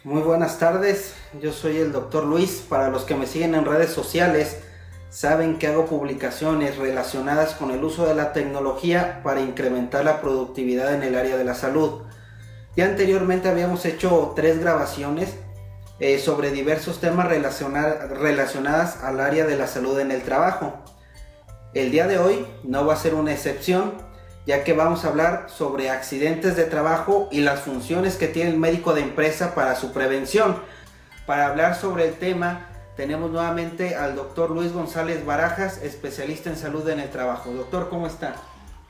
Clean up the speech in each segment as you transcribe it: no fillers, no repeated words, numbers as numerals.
Muy buenas tardes, yo soy el doctor Luis. Para los que me siguen en redes sociales, saben que hago publicaciones relacionadas con el uso de la tecnología para incrementar la productividad en el área de la salud. Ya anteriormente habíamos hecho 3 grabaciones sobre diversos temas relacionadas al área de la salud en el trabajo. El día de hoy no va a ser una excepción, ya que vamos a hablar sobre accidentes de trabajo y las funciones que tiene el médico de empresa para su prevención. Para hablar sobre el tema, tenemos nuevamente al doctor Luis González Barajas, especialista en salud en el trabajo. Doctor, ¿cómo está?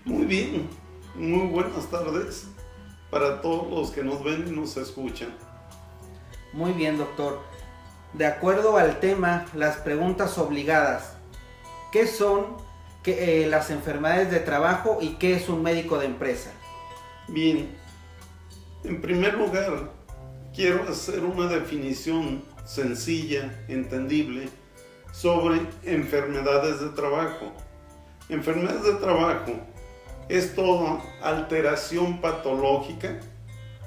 Muy bien, muy buenas tardes para todos los que nos ven y nos escuchan. Muy bien, doctor. De acuerdo al tema, las preguntas obligadas. ¿Qué son las enfermedades de trabajo y qué es un médico de empresa? Bien, en primer lugar, quiero hacer una definición sencilla, entendible, sobre enfermedades de trabajo. Enfermedades de trabajo es toda alteración patológica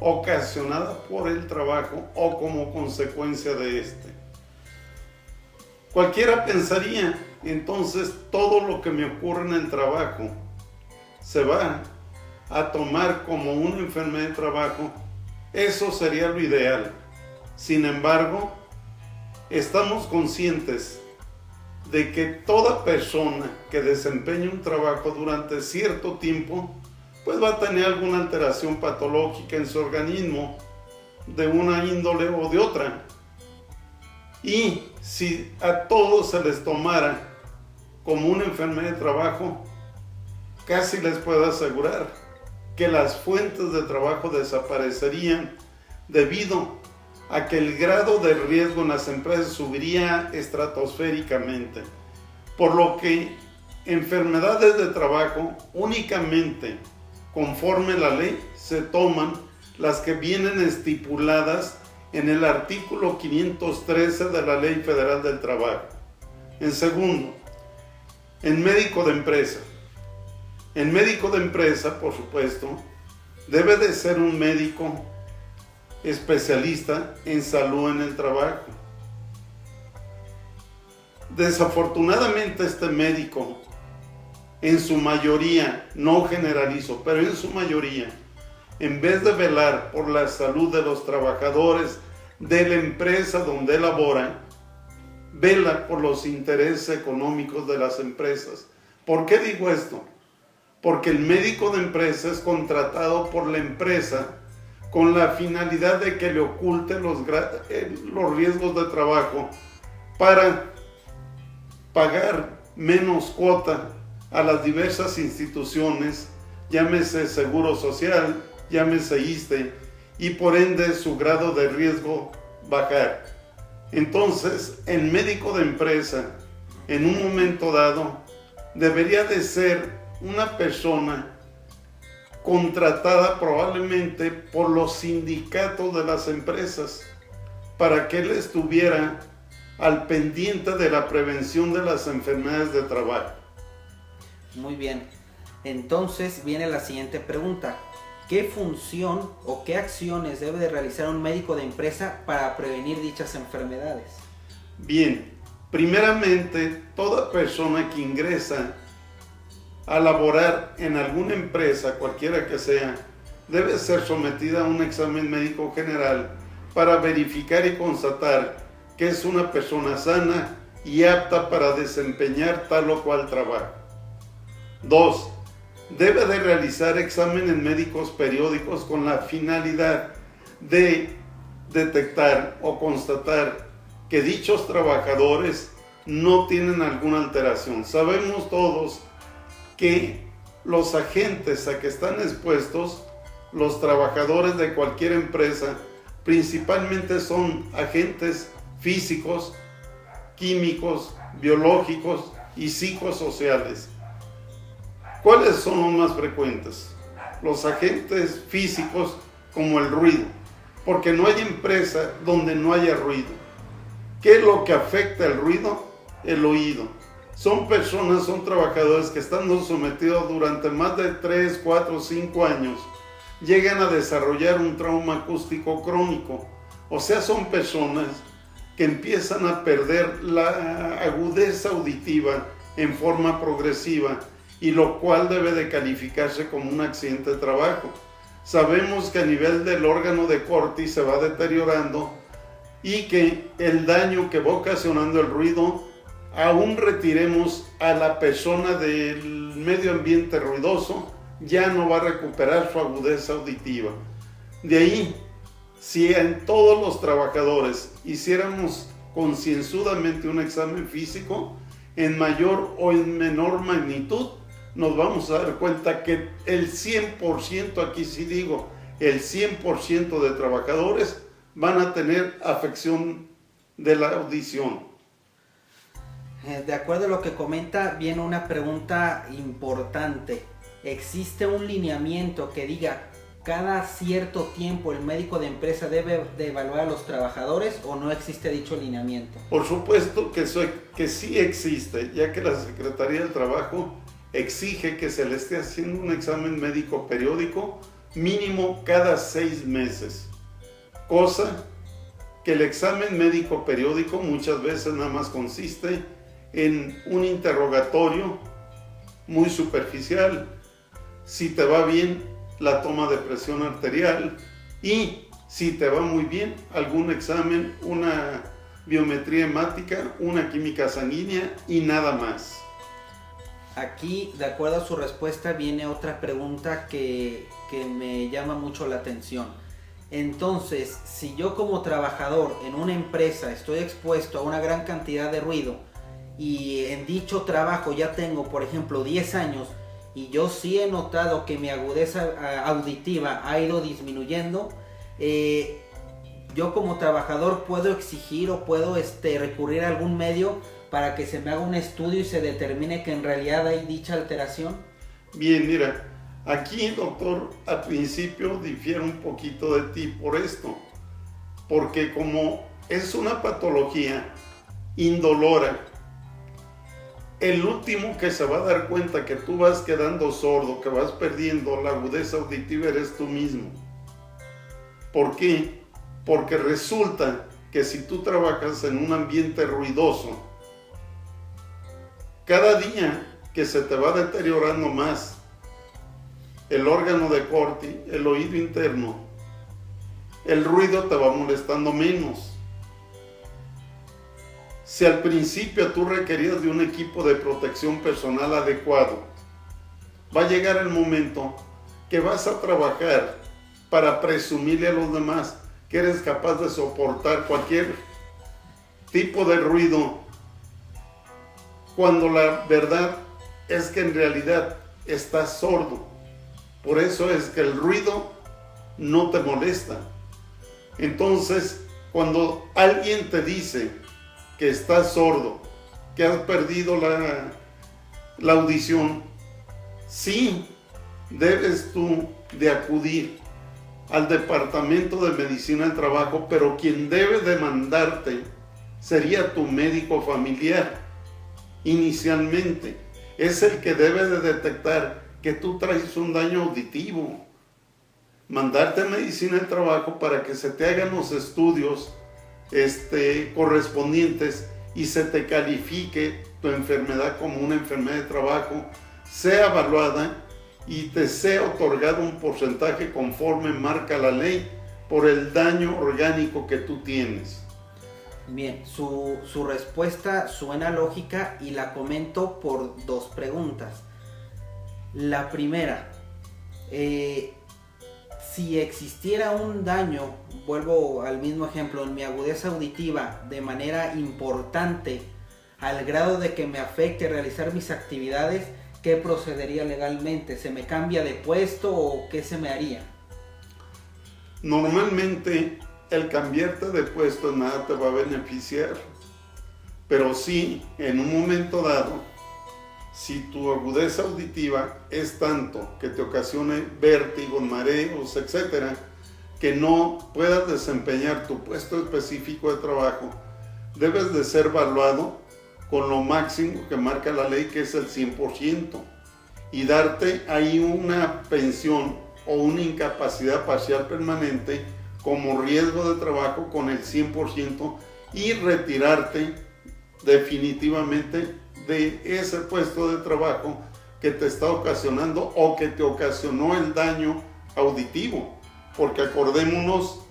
ocasionada por el trabajo o como consecuencia de este. Cualquiera pensaría, entonces todo lo que me ocurre en el trabajo se va a tomar como una enfermedad de trabajo. Eso sería lo ideal. Sin embargo, estamos conscientes de que toda persona que desempeñe un trabajo durante cierto tiempo, pues va a tener alguna alteración patológica en su organismo, de una índole o de otra. Y si a todos se les tomara como una enfermedad de trabajo, casi les puedo asegurar que las fuentes de trabajo desaparecerían debido a que el grado de riesgo en las empresas subiría estratosféricamente. Por lo que enfermedades de trabajo únicamente conforme la ley se toman las que vienen estipuladas en el artículo 513 de la Ley Federal del Trabajo. En segundo, en médico de empresa. El médico de empresa, por supuesto, debe de ser un médico especialista en salud en el trabajo. Desafortunadamente este médico, en su mayoría, no generalizo, pero en su mayoría, en vez de velar por la salud de los trabajadores de la empresa donde labora, vela por los intereses económicos de las empresas. ¿Por qué digo esto? Porque el médico de empresa es contratado por la empresa con la finalidad de que le oculte los riesgos de trabajo para pagar menos cuota a las diversas instituciones, llámese Seguro Social, llámese ISSSTE, y por ende su grado de riesgo bajar. Entonces, el médico de empresa, en un momento dado, debería de ser una persona contratada probablemente por los sindicatos de las empresas para que él estuviera al pendiente de la prevención de las enfermedades de trabajo. Muy bien, entonces viene la siguiente pregunta. ¿Qué función o qué acciones debe de realizar un médico de empresa para prevenir dichas enfermedades? Bien, primeramente, toda persona que ingresa a laborar en alguna empresa, cualquiera que sea, debe ser sometida a un examen médico general para verificar y constatar que es una persona sana y apta para desempeñar tal o cual trabajo. 2. Debe de realizar exámenes médicos periódicos con la finalidad de detectar o constatar que dichos trabajadores no tienen alguna alteración. Sabemos todos que los agentes a que están expuestos los trabajadores de cualquier empresa principalmente son agentes físicos, químicos, biológicos y psicosociales. ¿Cuáles son los más frecuentes? Los agentes físicos, como el ruido, porque no hay empresa donde no haya ruido. ¿Qué es lo que afecta el ruido? El oído. Son trabajadores que estando sometidos durante más de 3, 4, 5 años, llegan a desarrollar un trauma acústico crónico, O sea, son personas que empiezan a perder la agudeza auditiva en forma progresiva, y lo cual debe de calificarse como un accidente de trabajo. Sabemos que a nivel del órgano de Corti se va deteriorando y que el daño que va ocasionando el ruido, aún retiremos a la persona del medio ambiente ruidoso, ya no va a recuperar su agudeza auditiva. De ahí, si en todos los trabajadores hiciéramos concienzudamente un examen físico, en mayor o en menor magnitud, nos vamos a dar cuenta que el 100%, aquí sí digo, el 100% de trabajadores van a tener afección de la audición. De acuerdo a lo que comenta, viene una pregunta importante. ¿Existe un lineamiento que diga cada cierto tiempo el médico de empresa debe de evaluar a los trabajadores, o no existe dicho lineamiento? Por supuesto que sí existe, ya que la Secretaría del Trabajo exige que se le esté haciendo un examen médico periódico mínimo cada 6 meses. Cosa que el examen médico periódico muchas veces nada más consiste en un interrogatorio muy superficial. Si te va bien, la toma de presión arterial, y si te va muy bien, algún examen, una biometría hemática, una química sanguínea y nada más. Aquí, de acuerdo a su respuesta, viene otra pregunta que me llama mucho la atención. Entonces, si yo como trabajador en una empresa estoy expuesto a una gran cantidad de ruido, y en dicho trabajo ya tengo, por ejemplo, 10 años, y yo sí he notado que mi agudeza auditiva ha ido disminuyendo, yo como trabajador puedo exigir o puedo recurrir a algún medio para que se me haga un estudio y se determine que en realidad hay dicha alteración. Bien, mira, aquí, doctor, al principio difiere un poquito de ti por esto, porque como es una patología indolora, el último que se va a dar cuenta que tú vas quedando sordo, que vas perdiendo la agudeza auditiva, eres tú mismo. ¿Por qué? Porque resulta que si tú trabajas en un ambiente ruidoso, cada día que se te va deteriorando más el órgano de Corti, el oído interno, el ruido te va molestando menos. Si al principio tú requerías de un equipo de protección personal adecuado, va a llegar el momento que vas a trabajar para presumirle a los demás que eres capaz de soportar cualquier tipo de ruido, cuando la verdad es que en realidad estás sordo. Por eso es que el ruido no te molesta. Entonces, cuando alguien te dice que estás sordo, que has perdido la audición, sí debes tú de acudir al Departamento de Medicina del Trabajo, pero quien debe de mandarte sería tu médico familiar. Inicialmente es el que debe de detectar que tú traes un daño auditivo, mandarte a Medicina del Trabajo para que se te hagan los estudios correspondientes y se te califique tu enfermedad como una enfermedad de trabajo, sea evaluada y te sea otorgado un porcentaje conforme marca la ley por el daño orgánico que tú tienes. Bien, su respuesta suena lógica y la comento por 2 preguntas. La primera, si existiera un daño, vuelvo al mismo ejemplo, en mi agudeza auditiva de manera importante, al grado de que me afecte realizar mis actividades, ¿qué procedería legalmente? ¿Se me cambia de puesto o qué se me haría? Normalmente el cambiarte de puesto en nada te va a beneficiar, pero sí, en un momento dado, si tu agudeza auditiva es tanto que te ocasione vértigos, mareos, etcétera, que no puedas desempeñar tu puesto específico de trabajo, debes de ser evaluado con lo máximo que marca la ley, que es el 100%, y darte ahí una pensión o una incapacidad parcial permanente como riesgo de trabajo con el 100% y retirarte definitivamente de ese puesto de trabajo que te está ocasionando o que te ocasionó el daño auditivo. Porque acordémonos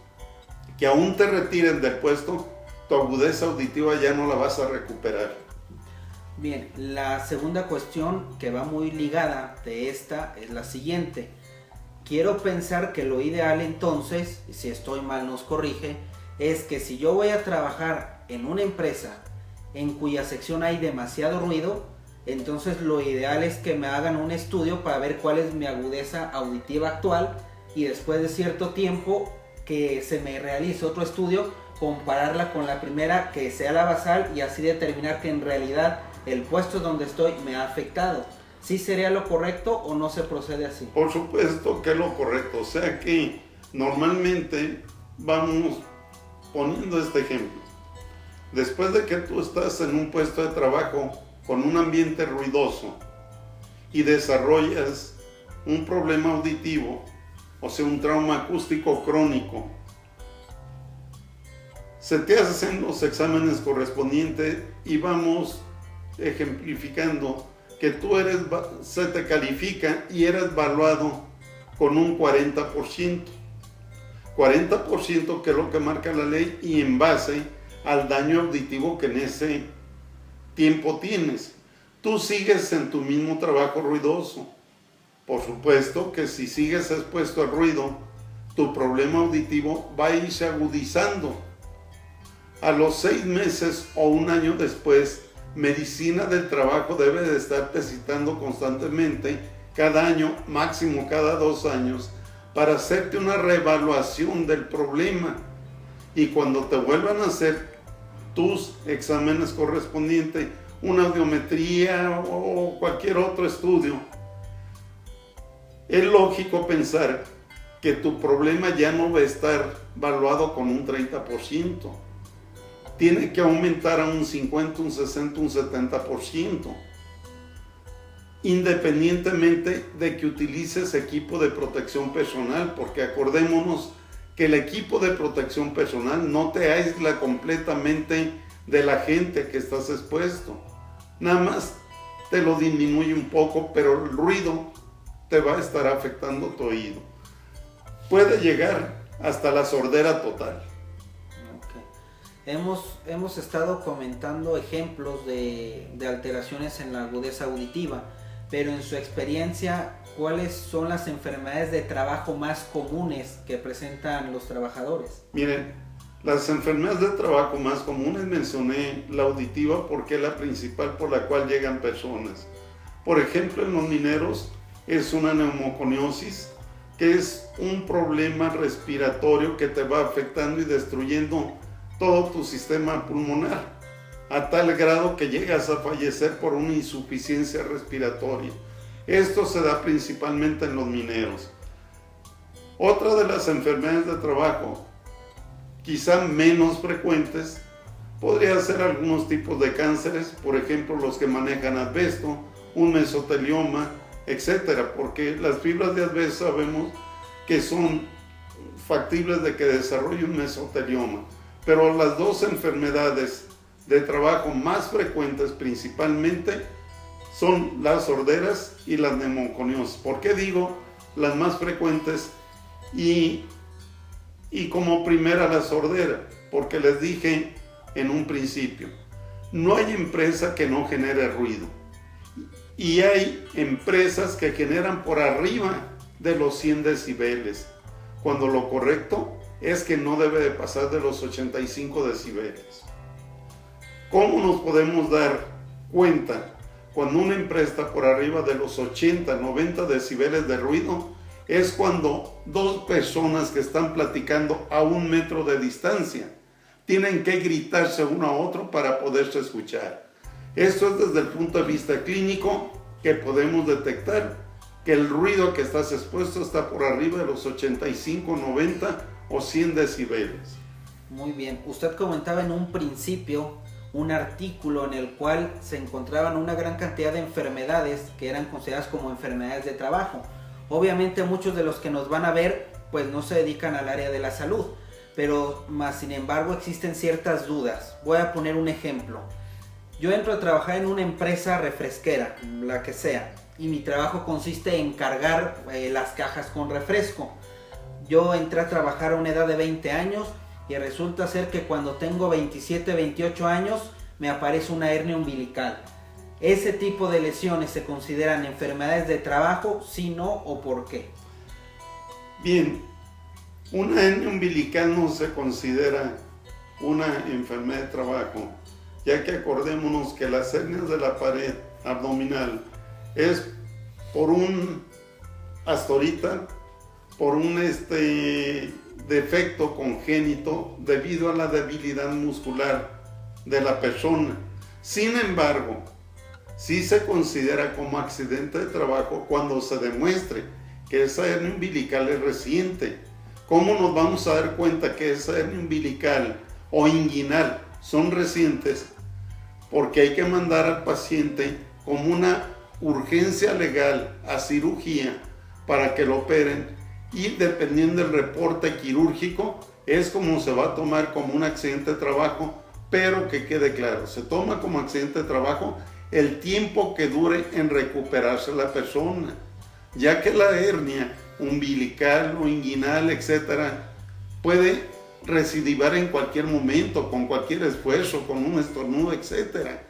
que aún te retiren del puesto, tu agudeza auditiva ya no la vas a recuperar. Bien, la segunda cuestión que va muy ligada de esta es la siguiente. Quiero pensar que lo ideal entonces, y si estoy mal nos corrige, es que si yo voy a trabajar en una empresa en cuya sección hay demasiado ruido, entonces lo ideal es que me hagan un estudio para ver cuál es mi agudeza auditiva actual y después de cierto tiempo que se me realice otro estudio, compararla con la primera que sea la basal y así determinar que en realidad el puesto donde estoy me ha afectado. ¿Sí sería lo correcto o no se procede así? Por supuesto que es lo correcto. O sea que normalmente vamos poniendo este ejemplo. Después de que tú estás en un puesto de trabajo con un ambiente ruidoso y desarrollas un problema auditivo, o sea, un trauma acústico crónico, se te hacen los exámenes correspondientes y vamos ejemplificando que tú se te califica y eres evaluado con un 40%. 40% que es lo que marca la ley y en base al daño auditivo que en ese tiempo tienes. Tú sigues en tu mismo trabajo ruidoso. Por supuesto que si sigues expuesto al ruido, tu problema auditivo va a irse agudizando. A los 6 meses o un año después, medicina del trabajo debe de estarte citando constantemente, cada año, máximo cada 2 años, para hacerte una reevaluación del problema. Y cuando te vuelvan a hacer tus exámenes correspondientes, una audiometría o cualquier otro estudio, es lógico pensar que tu problema ya no va a estar valuado con un 30%. Tiene que aumentar a un 50, un 60, un 70%. Independientemente de que utilices equipo de protección personal, porque acordémonos que el equipo de protección personal no te aísla completamente de la gente que estás expuesto. Nada más te lo disminuye un poco, pero el ruido te va a estar afectando tu oído. Puede llegar hasta la sordera total. Hemos estado comentando ejemplos de alteraciones en la agudeza auditiva, pero en su experiencia, ¿cuáles son las enfermedades de trabajo más comunes que presentan los trabajadores? Miren, las enfermedades de trabajo más comunes mencioné la auditiva porque es la principal por la cual llegan personas. Por ejemplo, en los mineros es una neumoconiosis, que es un problema respiratorio que te va afectando y destruyendo todo tu sistema pulmonar, a tal grado que llegas a fallecer por una insuficiencia respiratoria. Esto se da principalmente en los mineros. Otra de las enfermedades de trabajo, quizá menos frecuentes, podría ser algunos tipos de cánceres, por ejemplo los que manejan asbesto, un mesotelioma, etcétera, porque las fibras de asbesto sabemos que son factibles de que desarrolle un mesotelioma. Pero las dos enfermedades de trabajo más frecuentes principalmente son las sorderas y las neumoconiosis. ¿Por qué digo las más frecuentes y como primera la sordera? Porque les dije en un principio, no hay empresa que no genere ruido. Y hay empresas que generan por arriba de los 100 decibeles, cuando lo correcto es que no debe de pasar de los 85 decibeles. ¿Cómo nos podemos dar cuenta cuando una empresa está por arriba de los 80, 90 decibeles de ruido? Es cuando dos personas que están platicando a 1 metro de distancia tienen que gritarse uno a otro para poderse escuchar. Esto es desde el punto de vista clínico que podemos detectar que el ruido que estás expuesto está por arriba de los 85, 90 o 100 decibeles. Muy bien, usted comentaba en un principio un artículo en el cual se encontraban una gran cantidad de enfermedades que eran consideradas como enfermedades de trabajo. Obviamente muchos de los que nos van a ver pues no se dedican al área de la salud, pero más sin embargo existen ciertas dudas. Voy a poner un ejemplo. Yo entro a trabajar en una empresa refresquera, la que sea, y mi trabajo consiste en cargar las cajas con refresco. Yo entré a trabajar a una edad de 20 años y resulta ser que cuando tengo 27, 28 años me aparece una hernia umbilical. ¿Ese tipo de lesiones se consideran enfermedades de trabajo? ¿Sí, no o por qué? Bien, una hernia umbilical no se considera una enfermedad de trabajo, ya que acordémonos que las hernias de la pared abdominal es hasta ahorita, por un defecto congénito debido a la debilidad muscular de la persona. Sin embargo, sí se considera como accidente de trabajo cuando se demuestre que esa hernia umbilical es reciente. ¿Cómo nos vamos a dar cuenta que esa hernia umbilical o inguinal son recientes? Porque hay que mandar al paciente como una urgencia legal a cirugía para que lo operen, y dependiendo del reporte quirúrgico es como se va a tomar como un accidente de trabajo, pero que quede claro, se toma como accidente de trabajo el tiempo que dure en recuperarse la persona, ya que la hernia umbilical o inguinal, etcétera, puede recidivar en cualquier momento, con cualquier esfuerzo, con un estornudo, etcétera.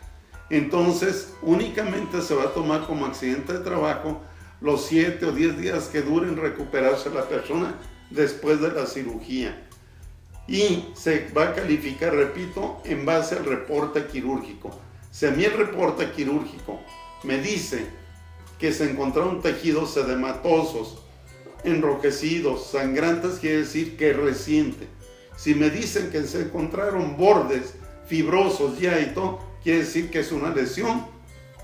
Entonces, únicamente se va a tomar como accidente de trabajo los 7 o 10 días que duren recuperarse la persona después de la cirugía. Y se va a calificar, repito, en base al reporte quirúrgico. Si a mí el reporte quirúrgico me dice que se encontraron tejidos edematosos, enrojecidos, sangrantes, quiere decir que es reciente. Si me dicen que se encontraron bordes fibrosos ya y todo, quiere decir que es una lesión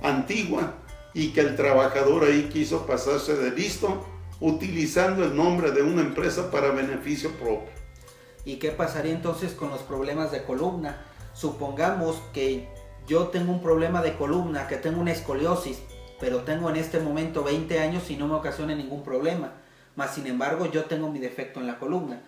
antigua y que el trabajador ahí quiso pasarse de listo utilizando el nombre de una empresa para beneficio propio. ¿Y qué pasaría entonces con los problemas de columna? Supongamos que yo tengo un problema de columna, que tengo una escoliosis, pero tengo en este momento 20 años y no me ocasiona ningún problema. Mas sin embargo yo tengo mi defecto en la columna.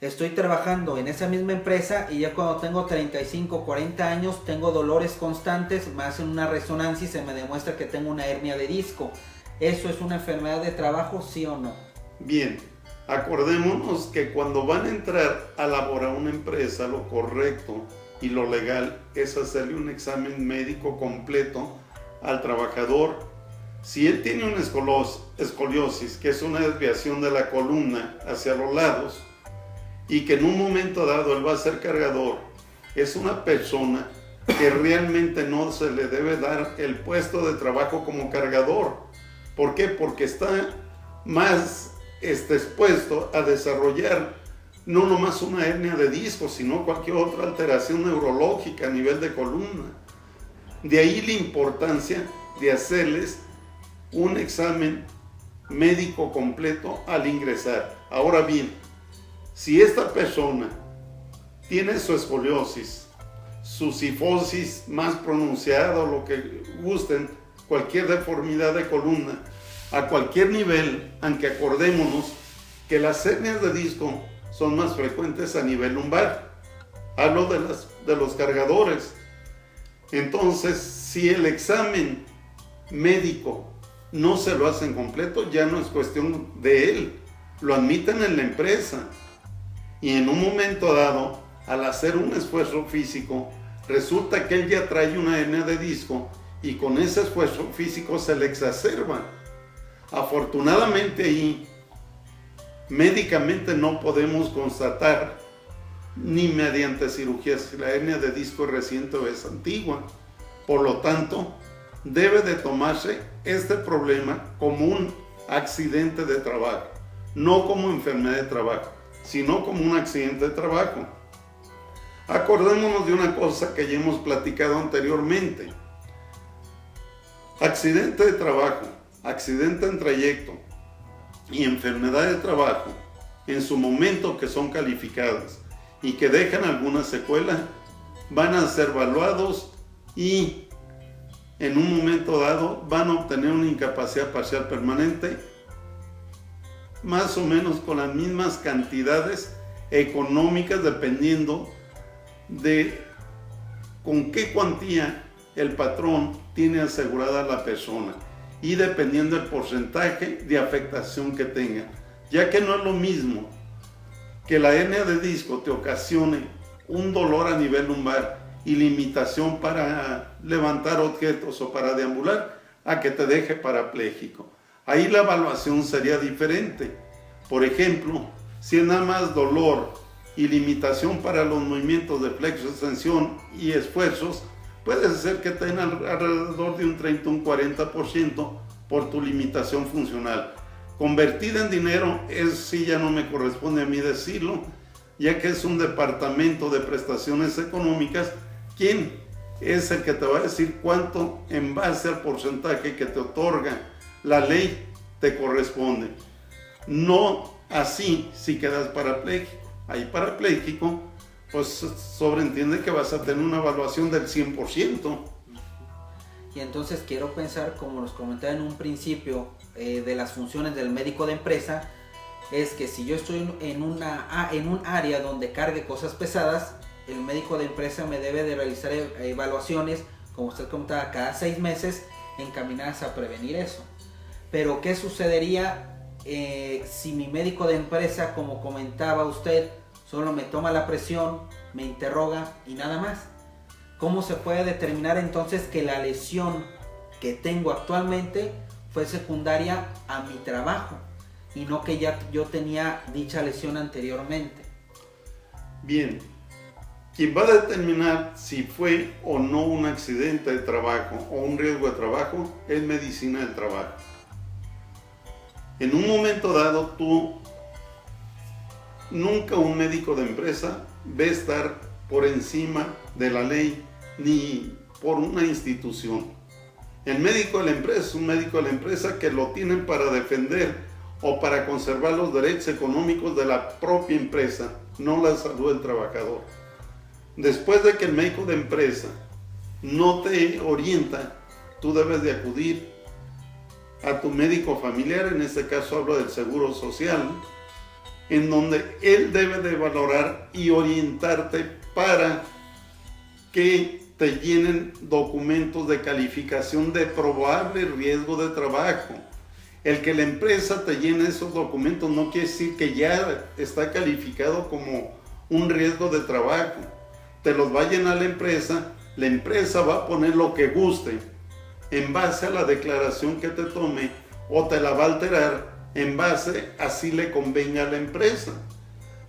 Estoy trabajando en esa misma empresa y ya cuando tengo 35, 40 años tengo dolores constantes, me hacen una resonancia y se me demuestra que tengo una hernia de disco. ¿Eso es una enfermedad de trabajo, sí o no? Bien, acordémonos que cuando van a entrar a laborar una empresa, lo correcto y lo legal es hacerle un examen médico completo al trabajador. Si él tiene una escoliosis, que es una desviación de la columna hacia los lados, y que en un momento dado él va a ser cargador, es una persona que realmente no se le debe dar el puesto de trabajo como cargador. ¿Por qué? Porque está más expuesto a desarrollar no nomás una hernia de disco, sino cualquier otra alteración neurológica a nivel de columna. De ahí la importancia de hacerles un examen médico completo al ingresar. Ahora bien, si esta persona tiene su escoliosis, su cifosis más pronunciada o lo que gusten, cualquier deformidad de columna, a cualquier nivel, aunque acordémonos que las hernias de disco son más frecuentes a nivel lumbar. Hablo de los cargadores. Entonces, si el examen médico no se lo hacen completo, ya no es cuestión de él, lo admiten en la empresa. Y en un momento dado, al hacer un esfuerzo físico, resulta que él ya trae una hernia de disco y con ese esfuerzo físico se le exacerba. Afortunadamente ahí, médicamente no podemos constatar ni mediante cirugía si la hernia de disco es reciente o es antigua. Por lo tanto, debe de tomarse este problema como un accidente de trabajo, no como enfermedad de trabajo, sino como un accidente de trabajo. Acordémonos de una cosa que ya hemos platicado anteriormente. Accidente de trabajo, accidente en trayecto y enfermedad de trabajo, en su momento que son calificadas y que dejan alguna secuela, van a ser evaluados y en un momento dado van a obtener una incapacidad parcial permanente, más o menos con las mismas cantidades económicas dependiendo de con qué cuantía el patrón tiene asegurada a la persona y dependiendo del porcentaje de afectación que tenga, ya que no es lo mismo que la hernia de disco te ocasione un dolor a nivel lumbar y limitación para levantar objetos o para deambular, a que te deje parapléjico. Ahí la evaluación sería diferente. Por ejemplo, si es nada más dolor y limitación para los movimientos de flexo, extensión y esfuerzos, puede ser que tengan alrededor de un 30 o un 40% por tu limitación funcional. Convertida en dinero, eso sí ya no me corresponde a mí decirlo, ya que es un departamento de prestaciones económicas quien es el que te va a decir cuánto en base al porcentaje que te otorga la ley te corresponde. No así si quedas parapléjico. Ahí parapléjico, pues sobreentiende que vas a tener una evaluación del 100%. Y entonces quiero pensar, como nos comentaba en un principio, de las funciones del médico de empresa, es que si yo estoy en un área donde cargue cosas pesadas, el médico de empresa me debe de realizar evaluaciones, como usted comentaba, cada 6 meses, encaminadas a prevenir eso. Pero ¿qué sucedería si mi médico de empresa, como comentaba usted, solo me toma la presión, me interroga y nada más? ¿Cómo se puede determinar entonces que la lesión que tengo actualmente fue secundaria a mi trabajo y no que ya yo tenía dicha lesión anteriormente? Bien, quien va a determinar si fue o no un accidente de trabajo o un riesgo de trabajo es medicina del trabajo. En un momento dado, nunca un médico de empresa va a estar por encima de la ley ni por una institución. El médico de la empresa es un médico de la empresa que lo tienen para defender o para conservar los derechos económicos de la propia empresa, no la salud del trabajador. Después de que el médico de empresa no te orienta, tú debes de acudir a tu médico familiar, en este caso hablo del Seguro Social, en donde él debe de valorar y orientarte para que te llenen documentos de calificación de probable riesgo de trabajo. El que la empresa te llene esos documentos no quiere decir que ya está calificado como un riesgo de trabajo. Te los va a llenar la empresa va a poner lo que guste en base a la declaración que te tome o te la va a alterar en base a si le convenga a la empresa.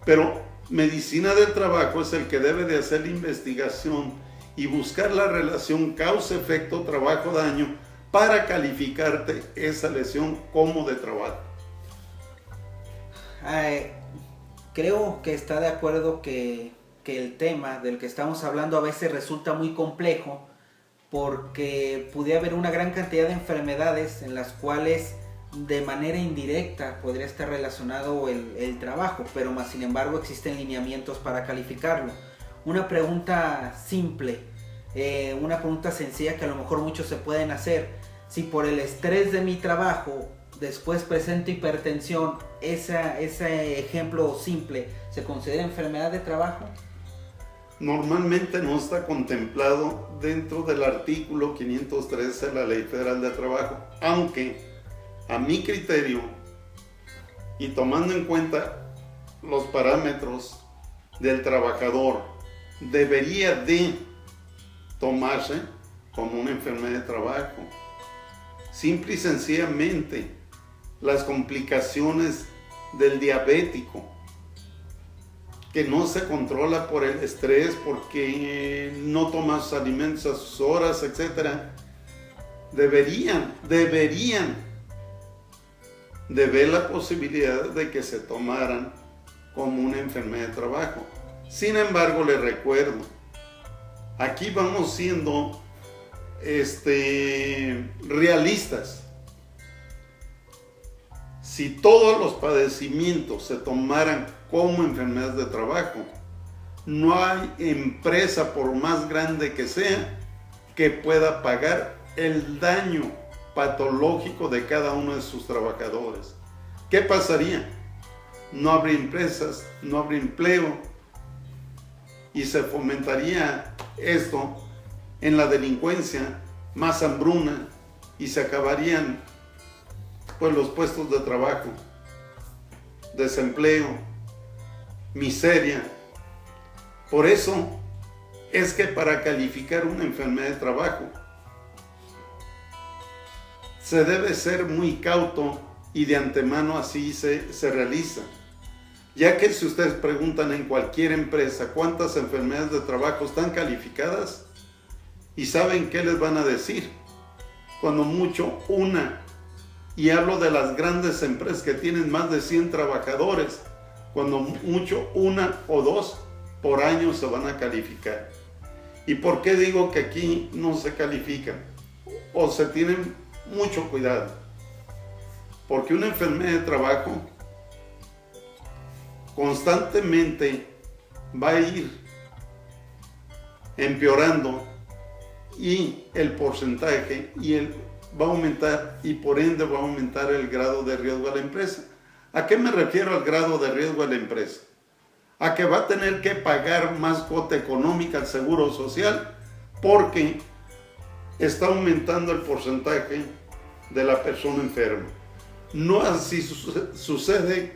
Pero medicina del trabajo es el que debe de hacer la investigación y buscar la relación causa-efecto trabajo-daño para calificarte esa lesión como de trabajo. Creo que está de acuerdo que el tema del que estamos hablando a veces resulta muy complejo, porque pudiera haber una gran cantidad de enfermedades en las cuales de manera indirecta podría estar relacionado el trabajo, pero más sin embargo existen lineamientos para calificarlo. Una pregunta simple, una pregunta sencilla que a lo mejor muchos se pueden hacer: si por el estrés de mi trabajo después presento hipertensión, ese ejemplo simple, ¿se considera enfermedad de trabajo? Normalmente no está contemplado dentro del artículo 513 de la Ley Federal de Trabajo, aunque a mi criterio y tomando en cuenta los parámetros del trabajador, debería de tomarse como una enfermedad de trabajo. Simple y sencillamente, las complicaciones del diabético, que no se controla por el estrés, porque no toma sus alimentos a sus horas, etc. Deberían de ver la posibilidad de que se tomaran como una enfermedad de trabajo. Sin embargo, les recuerdo, aquí vamos siendo realistas. Si todos los padecimientos se tomaran como enfermedades de trabajo, no hay empresa, por más grande que sea, que pueda pagar el daño patológico de cada uno de sus trabajadores. ¿Qué pasaría? no habría empresas, no habría empleo y se fomentaría esto en la delincuencia, más hambruna y se acabarían pues los puestos de trabajo, desempleo, miseria. Por eso es que para calificar una enfermedad de trabajo se debe ser muy cauto y de antemano así se realiza. Ya que si ustedes preguntan en cualquier empresa cuántas enfermedades de trabajo están calificadas, y saben qué les van a decir, cuando mucho una, y hablo de las grandes empresas que tienen más de 100 trabajadores, cuando mucho una o dos por año se van a calificar. ¿Y por qué digo que aquí no se califican? O se tienen mucho cuidado. Porque una enfermedad de trabajo constantemente va a ir empeorando y el porcentaje va a aumentar y por ende va a aumentar el grado de riesgo a la empresa. ¿A qué me refiero al grado de riesgo a la empresa? A que va a tener que pagar más cuota económica al seguro social porque está aumentando el porcentaje de la persona enferma. No así sucede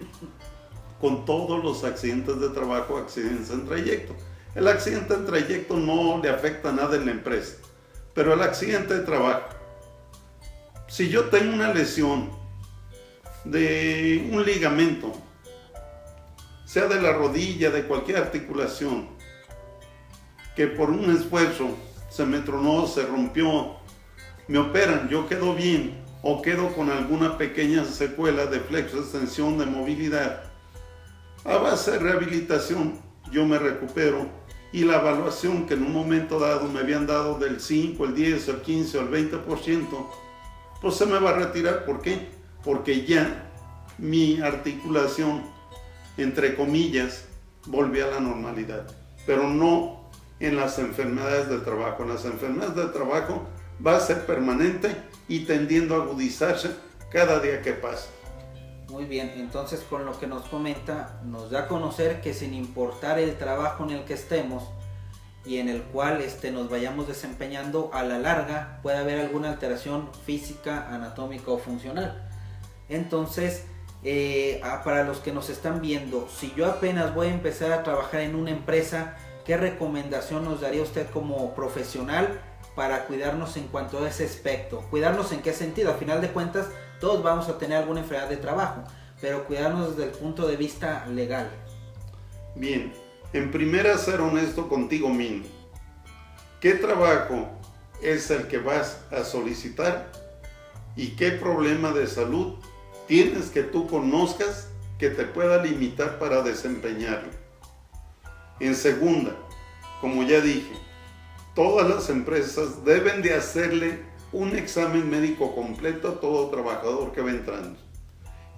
con todos los accidentes de trabajo, accidentes en trayecto. El accidente en trayecto no le afecta nada en la empresa, pero el accidente de trabajo, si yo tengo una lesión de un ligamento, sea de la rodilla, de cualquier articulación, que por un esfuerzo se me tronó, se rompió, me operan, yo quedo bien o quedo con alguna pequeña secuela de flexo, extensión, de movilidad. A base de rehabilitación yo me recupero y la evaluación que en un momento dado me habían dado del 5, el 10, el 15 o el 20%, pues se me va a retirar. ¿Por qué? Porque ya mi articulación, entre comillas, volvió a la normalidad, pero no en las enfermedades de trabajo. En las enfermedades de trabajo va a ser permanente y tendiendo a agudizarse cada día que pasa. Muy bien, entonces con lo que nos comenta, nos da a conocer que sin importar el trabajo en el que estemos y en el cual nos vayamos desempeñando, a la larga puede haber alguna alteración física, anatómica o funcional. Entonces, para los que nos están viendo, si yo apenas voy a empezar a trabajar en una empresa, ¿qué recomendación nos daría usted como profesional para cuidarnos en cuanto a ese aspecto? ¿Cuidarnos en qué sentido? Al final de cuentas, todos vamos a tener alguna enfermedad de trabajo, pero cuidarnos desde el punto de vista legal. Bien, en primera, ser honesto contigo mismo. ¿Qué trabajo es el que vas a solicitar? ¿Y qué problema de salud tienes que tú conozcas que te pueda limitar para desempeñarlo? En segunda, como ya dije, todas las empresas deben de hacerle un examen médico completo a todo trabajador que va entrando.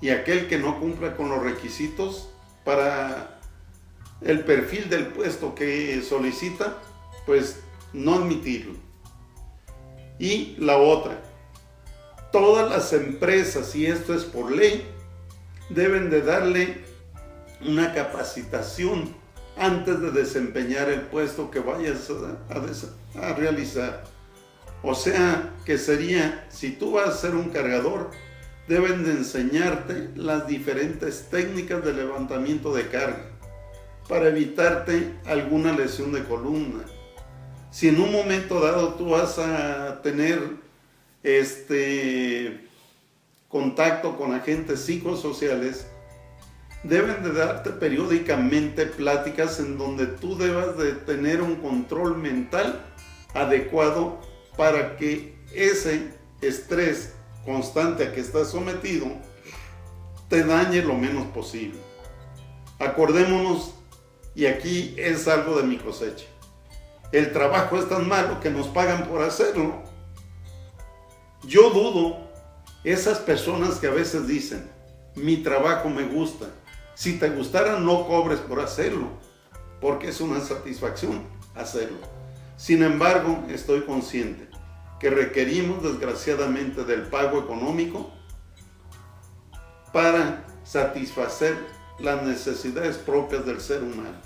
Y aquel que no cumpla con los requisitos para el perfil del puesto que solicita, pues no admitirlo. Y la otra, todas las empresas, y esto es por ley, deben de darle una capacitación antes de desempeñar el puesto que vayas a realizar. O sea, que sería, si tú vas a ser un cargador, deben de enseñarte las diferentes técnicas de levantamiento de carga para evitarte alguna lesión de columna. Si en un momento dado tú vas a tener contacto con agentes psicosociales, deben de darte periódicamente pláticas en donde tú debas de tener un control mental adecuado para que ese estrés constante a que estás sometido te dañe lo menos posible. Acordémonos, y aquí es algo de mi cosecha, el trabajo es tan malo que nos pagan por hacerlo. Yo dudo esas personas que a veces dicen, mi trabajo me gusta. Si te gustara, no cobres por hacerlo, porque es una satisfacción hacerlo. Sin embargo, estoy consciente que requerimos desgraciadamente del pago económico para satisfacer las necesidades propias del ser humano.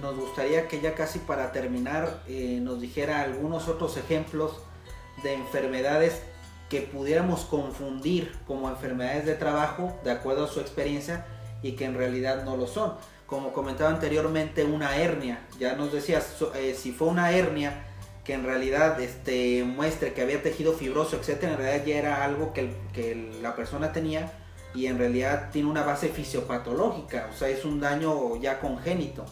Nos gustaría que ya casi para terminar nos dijera algunos otros ejemplos de enfermedades que pudiéramos confundir como enfermedades de trabajo de acuerdo a su experiencia y que en realidad no lo son. Como comentaba anteriormente, una hernia, ya nos decías, si fue una hernia que en realidad muestre que había tejido fibroso, etcétera, en realidad ya era algo que la persona tenía y en realidad tiene una base fisiopatológica, o sea, es un daño ya congénito.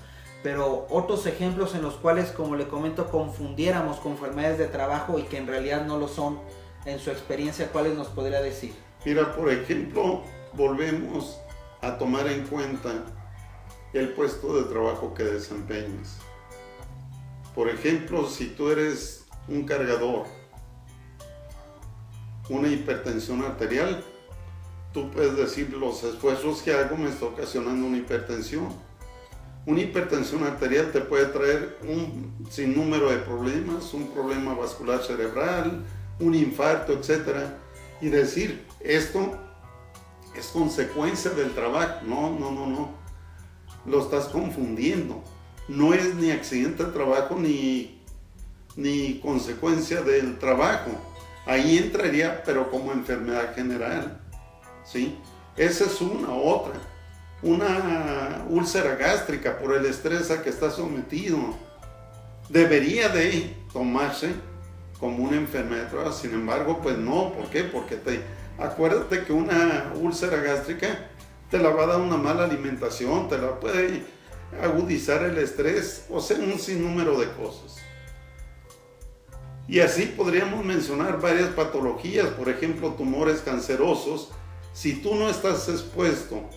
Pero otros ejemplos en los cuales, como le comento, confundiéramos con enfermedades de trabajo y que en realidad no lo son, en su experiencia, ¿cuáles nos podría decir? Mira, por ejemplo, volvemos a tomar en cuenta el puesto de trabajo que desempeñas. Por ejemplo, si tú eres un cargador, una hipertensión arterial, tú puedes decir, los esfuerzos que hago me está ocasionando una hipertensión. Una hipertensión arterial te puede traer un sinnúmero de problemas, un problema vascular cerebral, un infarto, etc. Y decir, esto es consecuencia del trabajo. No. Lo estás confundiendo. No es ni accidente de trabajo ni consecuencia del trabajo. Ahí entraría, pero como enfermedad general. ¿Sí? Esa es otra. Una úlcera gástrica por el estrés a que está sometido. Debería de tomarse como una enfermedad de trabajo. Sin embargo, pues no. ¿Por qué? Porque acuérdate que una úlcera gástrica te la va a dar una mala alimentación, te la puede agudizar el estrés, o sea, un sinnúmero de cosas. Y así podríamos mencionar varias patologías, por ejemplo, tumores cancerosos. Si tú no estás expuesto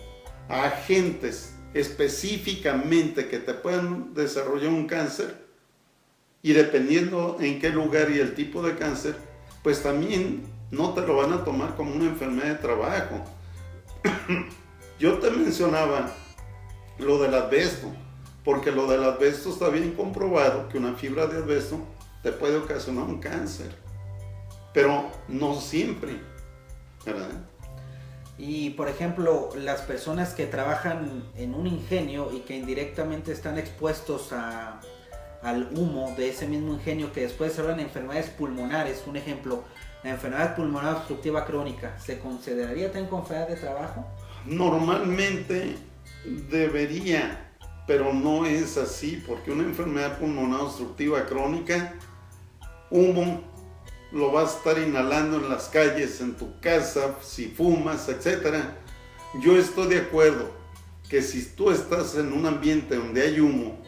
a agentes específicamente que te puedan desarrollar un cáncer, y dependiendo en qué lugar y el tipo de cáncer, pues también no te lo van a tomar como una enfermedad de trabajo. Yo te mencionaba lo del asbesto, porque lo del asbesto está bien comprobado que una fibra de asbesto te puede ocasionar un cáncer, pero no siempre, ¿verdad? Y por ejemplo, las personas que trabajan en un ingenio y que indirectamente están expuestos al humo de ese mismo ingenio, que después se hablan de enfermedades pulmonares, un ejemplo, la enfermedad pulmonar obstructiva crónica, ¿se consideraría también como enfermedad de trabajo? Normalmente debería, pero no es así, porque una enfermedad pulmonar obstructiva crónica, humo lo vas a estar inhalando en las calles, en tu casa, si fumas, etc. Yo estoy de acuerdo que si tú estás en un ambiente donde hay humo,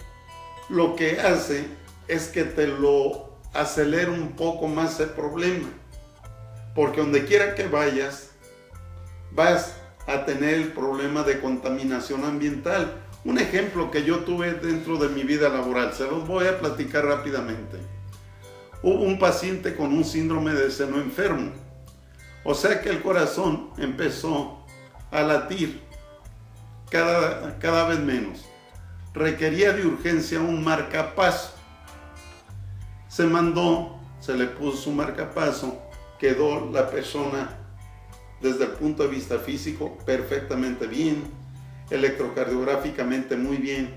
lo que hace es que te lo acelera un poco más el problema, porque donde quiera que vayas, vas a tener el problema de contaminación ambiental. Un ejemplo que yo tuve dentro de mi vida laboral, se los voy a platicar rápidamente. Hubo un paciente con un síndrome de seno enfermo, o sea que el corazón empezó a latir cada vez menos. Requería de urgencia un marcapaso. Se le puso su marcapaso, quedó la persona desde el punto de vista físico perfectamente bien, electrocardiográficamente muy bien,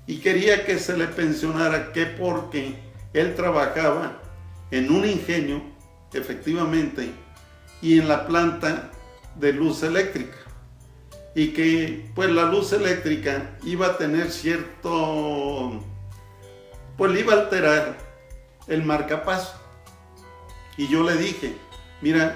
y quería que se le pensionara, que porque él trabajaba en un ingenio, efectivamente, y en la planta de luz eléctrica, y que pues la luz eléctrica iba a tener pues le iba a alterar el marcapaso. Y yo le dije, mira,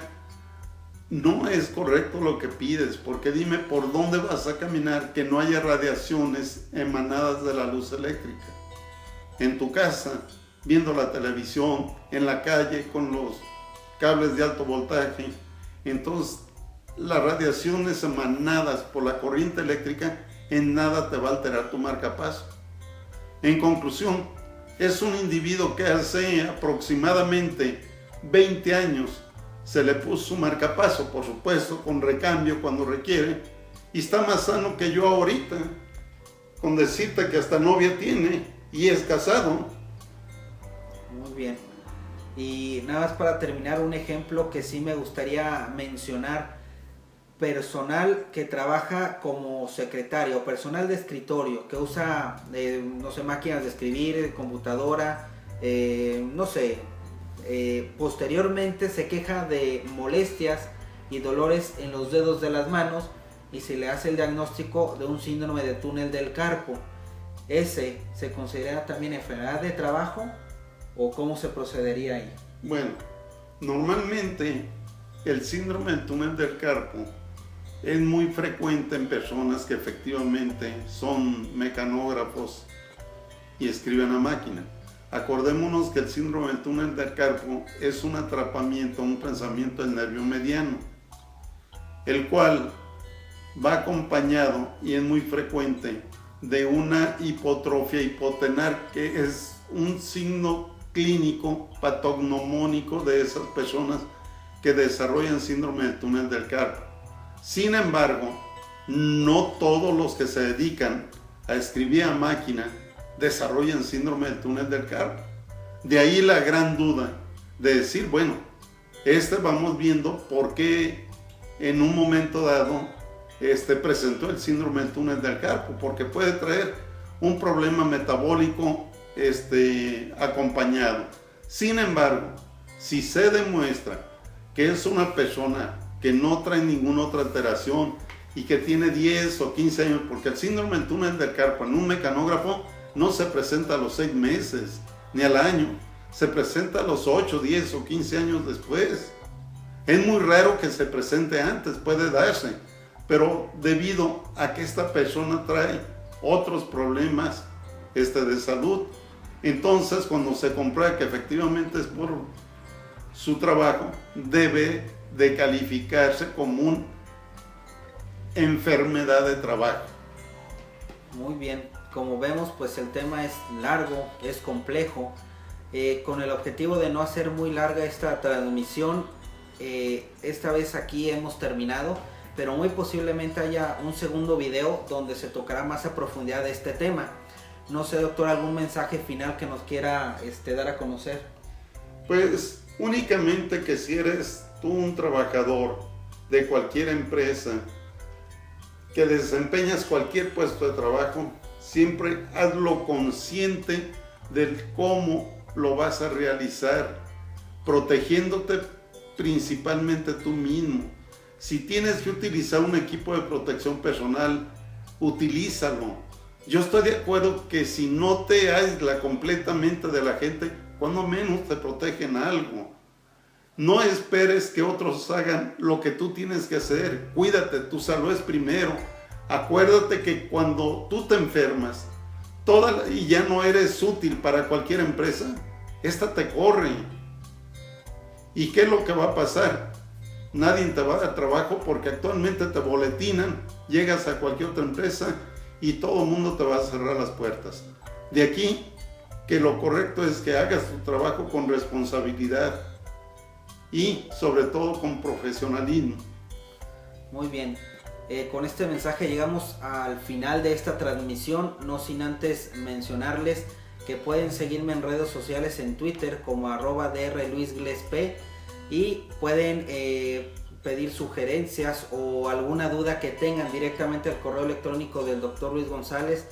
no es correcto lo que pides, porque dime por dónde vas a caminar que no haya radiaciones emanadas de la luz eléctrica. En tu casa, viendo la televisión, en la calle con los cables de alto voltaje, entonces las radiaciones emanadas por la corriente eléctrica en nada te va a alterar tu marcapaso. En conclusión, es un individuo que hace aproximadamente 20 años se le puso su marcapaso, por supuesto, con recambio cuando requiere, y está más sano que yo ahorita, con decirte que hasta novia tiene y es casado. Muy bien. Y nada más para terminar, un ejemplo que sí me gustaría mencionar. personal que trabaja como secretario, personal de escritorio, que usa, no sé, máquinas de escribir, computadora, no sé, posteriormente se queja de molestias y dolores en los dedos de las manos y se le hace el diagnóstico de un síndrome de túnel del carpo. ¿Ese se considera también enfermedad de trabajo o cómo se procedería ahí? Bueno, normalmente el síndrome del túnel del carpo es muy frecuente en personas que efectivamente son mecanógrafos y escriben a máquina. Acordémonos que el síndrome del túnel del carpo es un atrapamiento, un pensamiento del nervio mediano, el cual va acompañado y es muy frecuente de una hipotrofia hipotenar, que es un signo clínico patognomónico de esas personas que desarrollan síndrome del túnel del carpo. Sin embargo, no todos los que se dedican a escribir a máquina desarrollan síndrome del túnel del carpo. De ahí la gran duda de decir, bueno, vamos viendo por qué en un momento dado presentó el síndrome del túnel del carpo, porque puede traer un problema metabólico acompañado. Sin embargo, si se demuestra que es una persona que no trae ninguna otra alteración y que tiene 10 o 15 años, porque el síndrome del túnel del carpo en un mecanógrafo no se presenta a los 6 meses ni al año, se presenta a los 8, 10 o 15 años después. Es muy raro que se presente antes, puede darse, pero debido a que esta persona trae otros problemas de salud, entonces cuando se comprueba que efectivamente es por su trabajo, debe de calificarse como una enfermedad de trabajo. Muy bien, como vemos, pues el tema es largo, es complejo. Con el objetivo de no hacer muy larga esta transmisión, esta vez aquí hemos terminado, pero muy posiblemente haya un segundo video donde se tocará más a profundidad de este tema. No sé, doctor, algún mensaje final que nos quiera dar a conocer. Pues únicamente que si eres tú un trabajador de cualquier empresa, que desempeñas cualquier puesto de trabajo, siempre hazlo consciente de cómo lo vas a realizar, protegiéndote principalmente tú mismo. Si tienes que utilizar un equipo de protección personal, utilízalo. Yo estoy de acuerdo que si no te aísla completamente de la gente, cuando menos te protegen algo. No esperes que otros hagan lo que tú tienes que hacer. Cuídate, tu salud es primero. Acuérdate que cuando tú te enfermas y ya no eres útil para cualquier empresa, esta te corre. ¿Y qué es lo que va a pasar? Nadie te va a dar trabajo porque actualmente te boletinan, llegas a cualquier otra empresa y todo el mundo te va a cerrar las puertas. De aquí que lo correcto es que hagas tu trabajo con responsabilidad y sobre todo con profesionalismo. Muy bien, con este mensaje llegamos al final de esta transmisión, no sin antes mencionarles que pueden seguirme en redes sociales, en Twitter como @drluisglesp, y pueden pedir sugerencias o alguna duda que tengan directamente al correo electrónico del Dr. Luis González,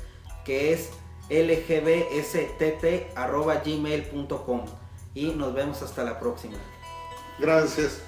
que es lgbstt@gmail.com, y nos vemos hasta la próxima. Gracias.